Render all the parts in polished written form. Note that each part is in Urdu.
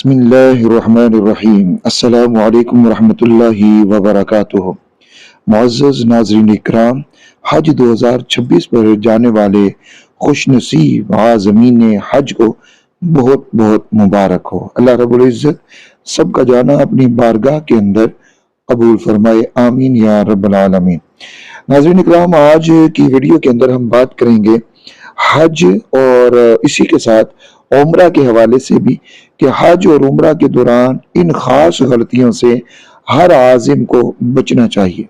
بسم اللہ الرحمن الرحیم۔ السلام علیکم ورحمۃ اللہ وبرکاتہ۔ معزز ناظرین اکرام، حج 2026 پر جانے والے خوش نصیب عازمین حج کو بہت بہت مبارک ہو۔ اللہ رب العزت سب کا جانا اپنی بارگاہ کے اندر قبول فرمائے، آمین یا رب العالمین۔ ناظرین اکرام، آج کی ویڈیو کے اندر ہم بات کریں گے حج اور اسی کے ساتھ عمرہ کے حوالے سے بھی، کہ حج اور عمرہ کے دوران ان خاص غلطیوں سے ہر عازم کو بچنا چاہیے۔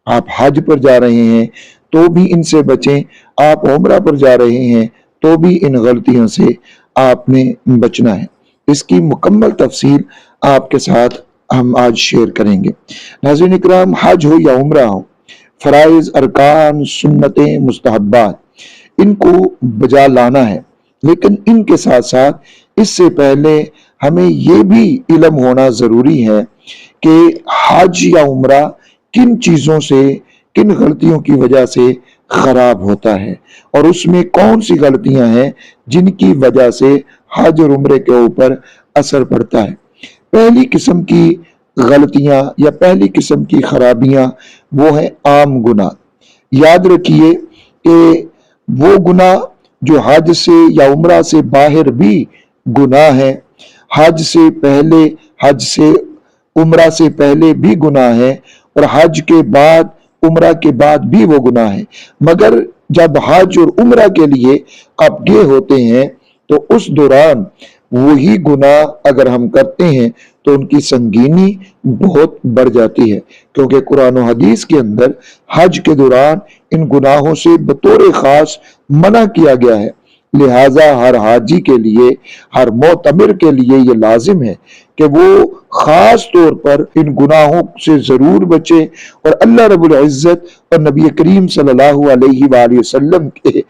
آپ حج پر جا رہے ہیں تو بھی ان سے بچیں، آپ عمرہ پر جا رہے ہیں تو بھی ان غلطیوں سے آپ نے بچنا ہے۔ اس کی مکمل تفصیل آپ کے ساتھ ہم آج شیئر کریں گے۔ ناظرین اکرام، حج ہو یا عمرہ ہو، فرائض، ارکان، سنتیں، مستحبات، ان کو بجا لانا ہے، لیکن ان کے ساتھ ساتھ اس سے پہلے ہمیں یہ بھی علم ہونا ضروری ہے کہ حج یا عمرہ کن چیزوں سے، کن غلطیوں کی وجہ سے خراب ہوتا ہے، اور اس میں کون سی غلطیاں ہیں جن کی وجہ سے حج اور عمرے کے اوپر اثر پڑتا ہے۔ پہلی قسم کی غلطیاں یا پہلی قسم کی خرابیاں وہ ہیں عام گناہ۔ یاد رکھیے کہ وہ گناہ جو حج سے یا عمرہ سے باہر بھی گناہ ہے، حج سے پہلے، حج سے عمرہ سے پہلے بھی گناہ ہے، اور حج کے بعد، عمرہ کے بعد بھی وہ گناہ ہے، مگر جب حج اور عمرہ کے لیے آپ گئے ہوتے ہیں تو اس دوران وہی گناہ اگر ہم کرتے ہیں تو ان کی سنگینی بہت بڑھ جاتی ہے، کیونکہ قرآن و حدیث کے اندر حج کے دوران ان گناہوں سے بطور خاص منع کیا گیا ہے۔ لہٰذا ہر حاجی کے لیے، ہر معتمر کے لیے یہ لازم ہے کہ وہ خاص طور پر ان گناہوں سے ضرور بچے اور اللہ رب العزت اور نبی کریم صلی اللہ علیہ وآلہ وسلم کے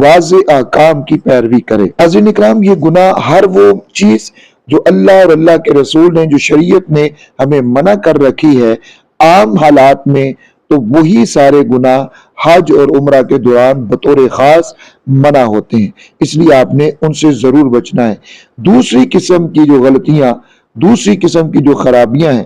واضح احکام کی پیروی کرے۔ عزیزان اکرام، یہ گناہ، ہر وہ چیز جو اللہ اور اللہ کے رسول نے، جو شریعت نے ہمیں منع کر رکھی ہے، عام حالات میں تو وہی سارے گناہ حج اور عمرہ کے دوران بطور خاص منع ہوتے ہیں، اس لیے آپ نے ان سے ضرور بچنا ہے۔ دوسری قسم کی جو غلطیاں، دوسری قسم کی جو خرابیاں ہیں،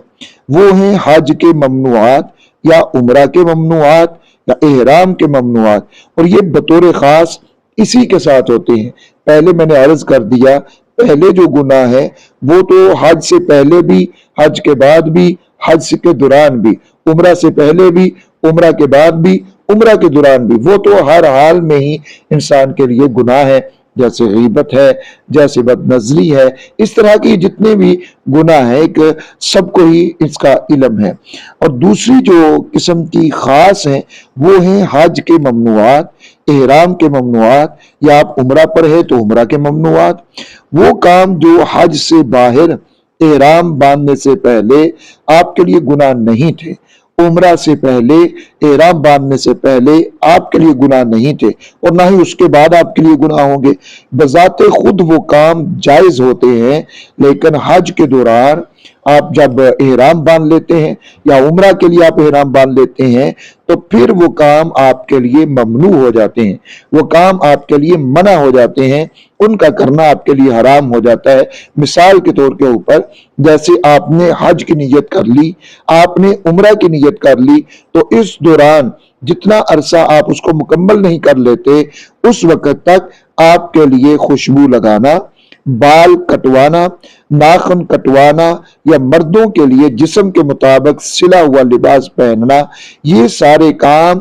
وہ ہیں حج کے ممنوعات یا عمرہ کے ممنوعات یا احرام کے ممنوعات، اور یہ بطور خاص اسی کے ساتھ ہوتے ہیں۔ پہلے میں نے عرض کر دیا، پہلے جو گناہ ہے وہ تو حج سے پہلے بھی، حج کے بعد بھی، حج کے دوران بھی، عمرہ سے پہلے بھی، عمرہ کے بعد بھی، عمرہ کے دوران بھی، وہ تو ہر حال میں ہی انسان کے لیے گناہ ہے، جیسے غیبت ہے، جیسے بد نظری ہے، اس طرح کی جتنے بھی گناہ ہیں، ایک سب کو ہی اس کا علم ہے۔ اور دوسری جو قسم کی خاص ہیں وہ ہیں حج کے ممنوعات، احرام کے ممنوعات، یا آپ عمرہ پر ہے تو عمرہ کے ممنوعات، وہ کام جو حج سے باہر، احرام باندھنے سے پہلے آپ کے لیے گناہ نہیں تھے، عمرہ سے پہلے، احرام باندھنے سے پہلے آپ کے لیے گناہ نہیں تھے، اور نہ ہی اس کے بعد آپ کے لیے گناہ ہوں گے۔ بذات خود وہ کام جائز ہوتے ہیں، لیکن حج کے دوران آپ جب احرام باندھ لیتے ہیں یا عمرہ کے لیے آپ احرام باندھ لیتے ہیں تو پھر وہ کام آپ کے لیے ممنوع ہو جاتے ہیں، وہ کام آپ کے لیے منع ہو جاتے ہیں، ان کا کرنا آپ کے لیے حرام ہو جاتا ہے۔ مثال کے طور کے اوپر، جیسے آپ نے حج کی نیت کر لی، آپ نے عمرہ کی نیت کر لی، تو اس دوران جتنا عرصہ آپ اس کو مکمل نہیں کر لیتے، اس وقت تک آپ کے لیے خوشبو لگانا، بال کٹوانا، ناخن کٹوانا، یا مردوں کے لیے جسم کے مطابق سلا ہوا لباس پہننا، یہ سارے کام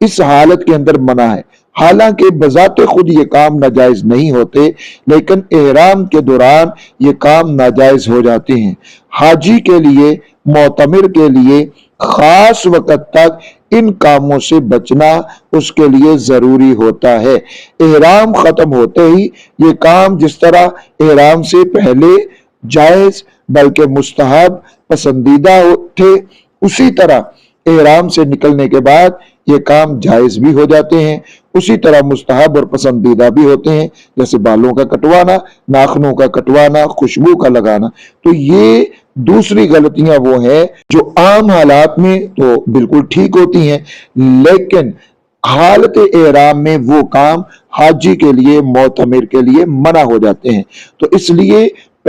اس حالت کے اندر منع ہے۔ حالانکہ بذات خود یہ کام ناجائز نہیں ہوتے، لیکن احرام کے دوران یہ کام ناجائز ہو جاتے ہیں۔ حاجی کے لیے، معتمر کے لیے خاص وقت تک ان کاموں سے بچنا اس کے لیے ضروری ہوتا ہے۔ احرام ختم ہوتے ہی یہ کام جس طرح احرام سے پہلے جائز بلکہ مستحب، پسندیدہ تھے، اسی طرح احرام سے نکلنے کے بعد یہ کام جائز بھی ہو جاتے ہیں، اسی طرح مستحب اور پسندیدہ بھی ہوتے ہیں، جیسے بالوں کا کٹوانا، ناخنوں کا کٹوانا، خوشبو کا لگانا۔ تو یہ دوسری غلطیاں وہ ہیں جو عام حالات میں تو بالکل ٹھیک ہوتی ہیں، لیکن حالت احرام میں وہ کام حاجی کے لیے، معتمر کے لیے منع ہو جاتے ہیں۔ تو اس لیے